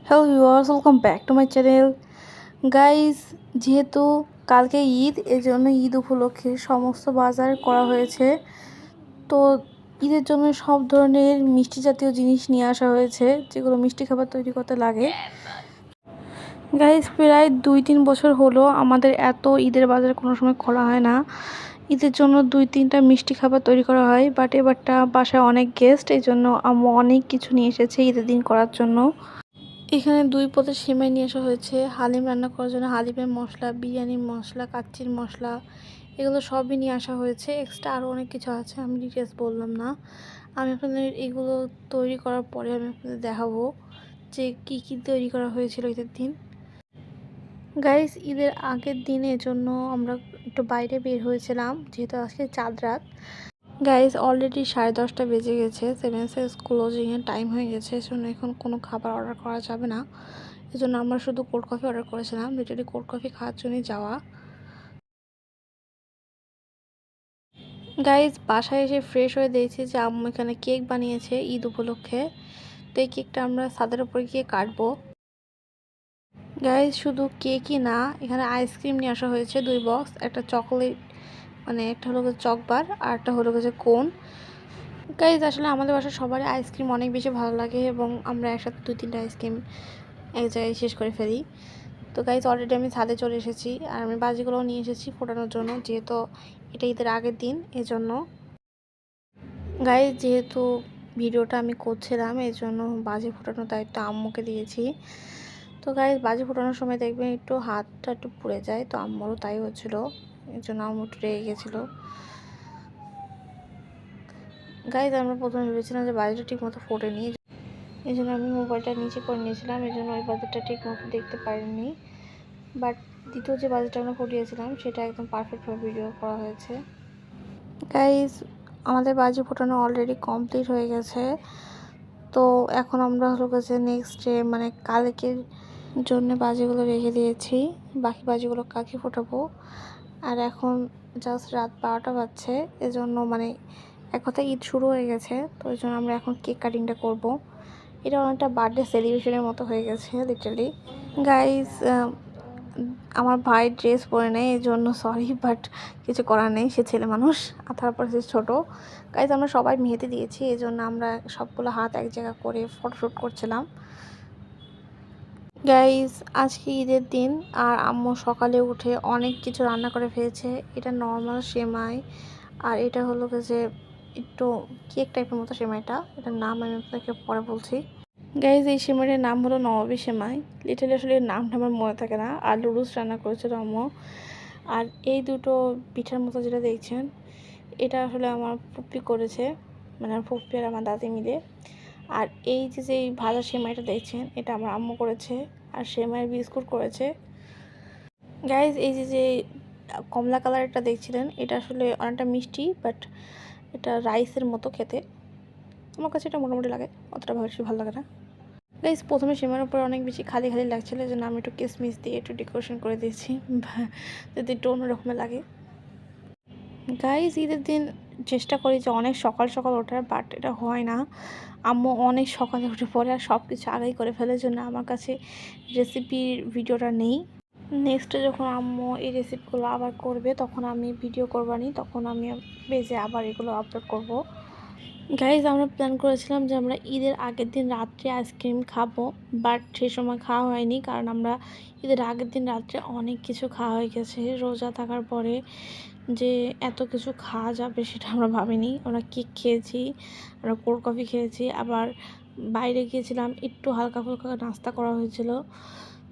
Hello viewers, welcome back to my channel. Guys, যেহেতু কালকে ঈদ, এজন্য ঈদ উপলক্ষে সমস্ত বাজার করা হয়েছে। তো ঈদের জন্য সব ধরনের মিষ্টি জাতীয় জিনিস নিয়ে আসা হয়েছে, যেগুলো মিষ্টি খাবার তৈরি করতে লাগে। গাইস, প্রায় 2-3 বছর হলো আমাদের এত ঈদের বাজার কোনো সময় করা হয় না। ঈদের জন্য 2-3টা মিষ্টি খাবার তৈরি করা হয়, বাট এবারটা বাসায় অনেক গেস্ট, এই জন্য আম্মু অনেক কিছু নিয়ে এসেছে ঈদের দিন করার জন্য। এখানে 2 পদের সেমাই নিয়ে আসা হয়েছে হালিম রান্না করার জন্য। হালিমের মশলা, বিরিয়ানির মশলা, কাচ্চির মশলা, এগুলো সবই নিয়ে আসা হয়েছে। এক্সট্রা আরও অনেক কিছু আছে, আমি ডিটেলস বললাম না। আমি আপনাদের এগুলো তৈরি করার পরে আমি আপনাদের দেখাবো যে কী কী তৈরি করা হয়েছিল ঈদের দিন। গাইস, ঈদের আগের দিনের জন্য আমরা একটু বাইরে বের হয়েছিলাম, যেহেতু আজকে চাঁদ রাত। গাইস, অলরেডি 10:30 বেজে গেছে। সেভেন্সেস ক্লোজিংয়ের টাইম হয়ে গেছে, সেজন্য এখন কোনো খাবার অর্ডার করা যাবে না। এজন্য আমরা শুধু কোল্ড কফি অর্ডার করেছিলাম, লিটারালি কোল্ড কফি খাওয়ার জন্যই যাওয়া। গাইস, বাসায় এসে ফ্রেশ হয়ে দেখছি যে আম্মু এখানে কেক বানিয়েছে ঈদ উপলক্ষে। তো এই কেকটা আমরা ছাদের উপরে গিয়ে কাটবো। গাইস, শুধু কেকই না, এখানে আইসক্রিম নিয়ে আসা হয়েছে 2 বক্স। একটা চকলেট, মানে একটা হলো চকবার, আর একটা হলো যে কোন। গাইস, আসলে আমাদের বাসায় সবারই আইসক্রিম অনেক বেশি ভালো লাগে এবং আমরা একসাথে 2-3টা আইসক্রিম এক জায়গায় শেষ করে ফেলি। তো গাইস, অলরেডি আমি ছাদে চলে এসেছি, আর আমি বাজিগুলোও নিয়ে এসেছি ফোটানোর জন্য, যেহেতু এটা ঈদের আগের দিন এজন্য। গাইস, যেহেতু ভিডিওটা আমি করছিলাম, এই জন্য বাজি ফোটানোর দায়িত্ব আম্মুকে দিয়েছি। তো গাইস, বাজি ফোটানোর সময় দেখবেন একটু হাতটা একটু পুড়ে যায়, তো আম্মুরও তাই হচ্ছিলো, এর জন্য আম্মু একটু রেগে গেছিলো। গাইস, আমরা প্রথমে ভেবেছিলাম যে বাজিটা ঠিক মতো ফোটেনি, এই জন্য আমি মোবাইলটা নিচে করে নিয়েছিলাম, এই জন্য ওই বাজিটা ঠিক মতো দেখতে পারিনি। বাট দ্বিতীয় যে বাজিটা আমরা ফুটিয়েছিলাম সেটা একদম পারফেক্টভাবে ভিডিও করা হয়েছে। গাইস, আমাদের বাজি ফোটানো অলরেডি কমপ্লিট হয়ে গেছে। তো এখন আমরা হলো গেছে নেক্সট ডে, মানে কালকের জন্য বাজিগুলো রেখে দিয়েছি। বাকি বাজিগুলো কালকে ফোটাবো। আর এখন জাস্ট রাত 12টা বাজছে, এজন্য মানে এক কথায় ঈদ শুরু হয়ে গেছে। তো এই জন্য আমরা এখন কেক কাটিংটা করবো। এটা অনেকটা বার্থডে সেলিব্রেশনের মতো হয়ে গেছে লিটারালি। গাইস, আমার ভাই ড্রেস পরে নেয়, এই জন্য সরি, বাট কিছু করার নেই, সে ছেলে মানুষ আর তারপর সে ছোটো। গাইস, আমরা সবাই মেহেদি দিয়েছি, এই জন্য আমরা সবগুলো হাত এক জায়গা করে ফটোশ্যুট করছিলাম। গাইস, আজকে ঈদের দিন, আর আম্মু সকালে উঠে অনেক কিছু রান্না করে ফেলেছে। এটা নর্মাল সেমাই, আর এটা হলো যে একটু কেক টাইপের মতো সেমাইটা, এটার নাম আমি আপনাকে পরে বলছি। গাইজ, এই সেমাইয়ের নাম হলো নবাবী সেমাই। লিটালি আসলে এর নামটা আমার মনে থাকে না। আর লুডুস রান্না করেছিল আম্মু। আর এই দুটো পিঠার মতো যেটা দেখছেন, এটা আসলে আমার ফুপ্পি করেছে, মানে আমার ফুপ্পি আর আমার দাদি মিলে। আর এই যে ভাজা সেমাইটা দেখছেন, এটা আমার আম্মু করেছে, আর সেমাইয়ের বিস্কুট করেছে। গাইজ, এই যে কমলা কালারটা দেখছিলেন, এটা আসলে অনেকটা মিষ্টি, বাট এটা রাইসের মতো খেতে। আমার কাছে এটা মোটামুটি লাগে, অতটা বেশি ভালো লাগে না। গাইস, প্রথমে সেমাইয়ের উপরে অনেক বেশি খালি খালি লাগছিলো, এই জন্য আমি একটু কিসমিস দিয়ে একটু ডেকোরেশন করে দিয়েছি, যাতে একটু অন্যরকমের লাগে। গাইস, ঈদের দিন চেষ্টা করি যে অনেক সকাল সকাল ওঠার, বাট এটা হয় না। আম্মু অনেক সকালে উঠে পড়ে আর সব কিছু আগেই করে ফেলে, জন্য আমার কাছে রেসিপির ভিডিওটা নেই। নেক্সটে যখন আম্মু এই রেসিপিগুলো আবার করবে, তখন আমি ভিডিও করবানি, তখন আমি পেজে আবার এগুলো আপলোড করব। গাইজ, আমরা প্ল্যান করেছিলাম যে আমরা ঈদের আগের দিন রাত্রে আইসক্রিম খাবো, বাট সেই সময় খাওয়া হয়নি, কারণ আমরা ঈদের আগের দিন রাত্রে অনেক কিছু খাওয়া হয়ে গেছে। রোজা থাকার পরে যে এত কিছু খাওয়া যাবে সেটা আমরা ভাবিনি। আমরা কেক খেয়েছি, আমরা কোল্ড কফি খেয়েছি, আবার বাইরে গিয়েছিলাম, একটু হালকা ফুলকা নাস্তা করা হয়েছিল।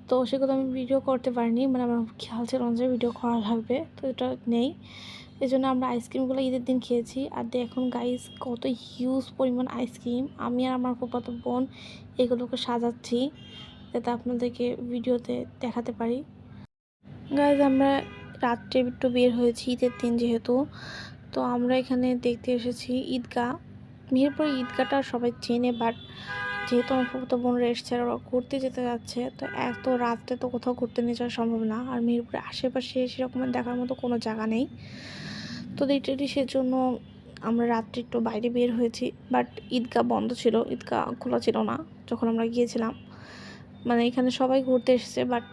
তো সেগুলো আমি ভিডিও করতে পারিনি, মানে আমার খেয়াল ছিল যে ভিডিও করা লাগবে, তো এটা নেই। এই জন্য আমরা আইসক্রিমগুলো ঈদের দিন খেয়েছি। আর দেখুন গাইস, কত হিউজ পরিমাণ আইসক্রিম। আমি আর আমার ফুফাতো বোন এগুলোকে সাজাচ্ছি, যাতে আপনাদেরকে ভিডিওতে দেখাতে পারি। গাইস, আমরা রাত্রে একটু বের হয়েছি ঈদের দিন যেহেতু, তো আমরা এখানে দেখতে এসেছি ঈদগাহ। মিরপুর ঈদগাহটা সবাই চেনে, বাট যেহেতু আমার ফুফাতো বোনরা এসছে আর ওরা ঘুরতে যেতে যাচ্ছে, তো এত রাত্রে তো কোথাও ঘুরতে নিয়ে যাওয়া সম্ভব না। আর মিরপুরের আশেপাশে সেরকমের দেখার মতো কোনো জায়গা নেই, তো লিটারালি সেজন্য আমরা রাত্রে একটু বাইরে বের হয়েছি। বাট ঈদগাহ বন্ধ ছিল, ঈদগাহ খোলা ছিল না যখন আমরা গিয়েছিলাম। মানে এখানে সবাই ঘুরতে এসেছে, বাট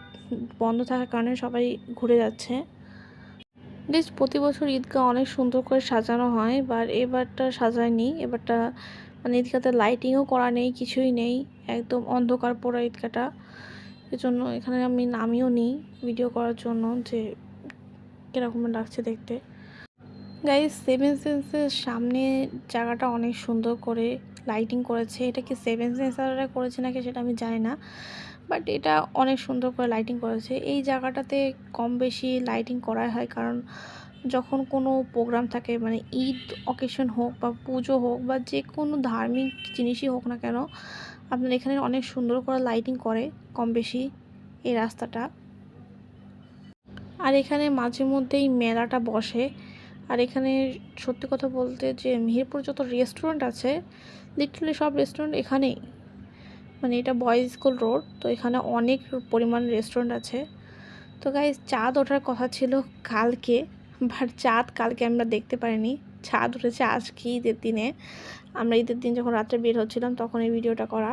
বন্ধ থাকার কারণে সবাই ঘুরে যাচ্ছে। বেশ প্রতি বছর ঈদগাহ অনেক সুন্দর করে সাজানো হয়, বাট এবারটা সাজায়নি। এবারটা মানে ঈদগাহতে লাইটিংও করা নেই, কিছুই নেই, একদম অন্ধকার পোড়া ঈদগাহটা। এজন্য এখানে আমি নামিও নিই ভিডিও করার জন্য যে কীরকম লাগছে দেখতে। গাইস, সেভেন সেন্সের সামনে জায়গাটা অনেক সুন্দর করে লাইটিং করেছে। এটা কি সেভেন সেন্সাররা করেছে নাকি সেটা আমি জানি না, বাট এটা অনেক সুন্দর করে লাইটিং করেছে। এই জায়গাটাতে কম বেশি লাইটিং করাই হয়, কারণ যখন কোনো প্রোগ্রাম থাকে, মানে ঈদ অকেশন হোক বা পুজো হোক বা যে কোনো ধার্মিক জিনিসই হোক না কেন, আপনার এখানে অনেক সুন্দর করে লাইটিং করে কম বেশি এই রাস্তাটা। আর এখানে মাঝে মধ্যেই মেলাটা বসে। আর এখানে সত্যি কথা বলতে যে মিহিরপুর যত রেস্টুরেন্ট আছে, লিটারালি সব রেস্টুরেন্ট এখানেই। মানে এটা বয়েজ স্কুল রোড, তো এখানে অনেক পরিমাণ রেস্টুরেন্ট আছে। তো গাইস, চাঁদ ওঠার কথা ছিল কালকে, বাট চাঁদ কালকে আমরা দেখতে পারিনি। চাঁদ উঠেছে আজকে ঈদের দিনে। আমরা ঈদের দিন যখন রাত্রে বের হচ্ছিলাম তখন এই ভিডিওটা করা।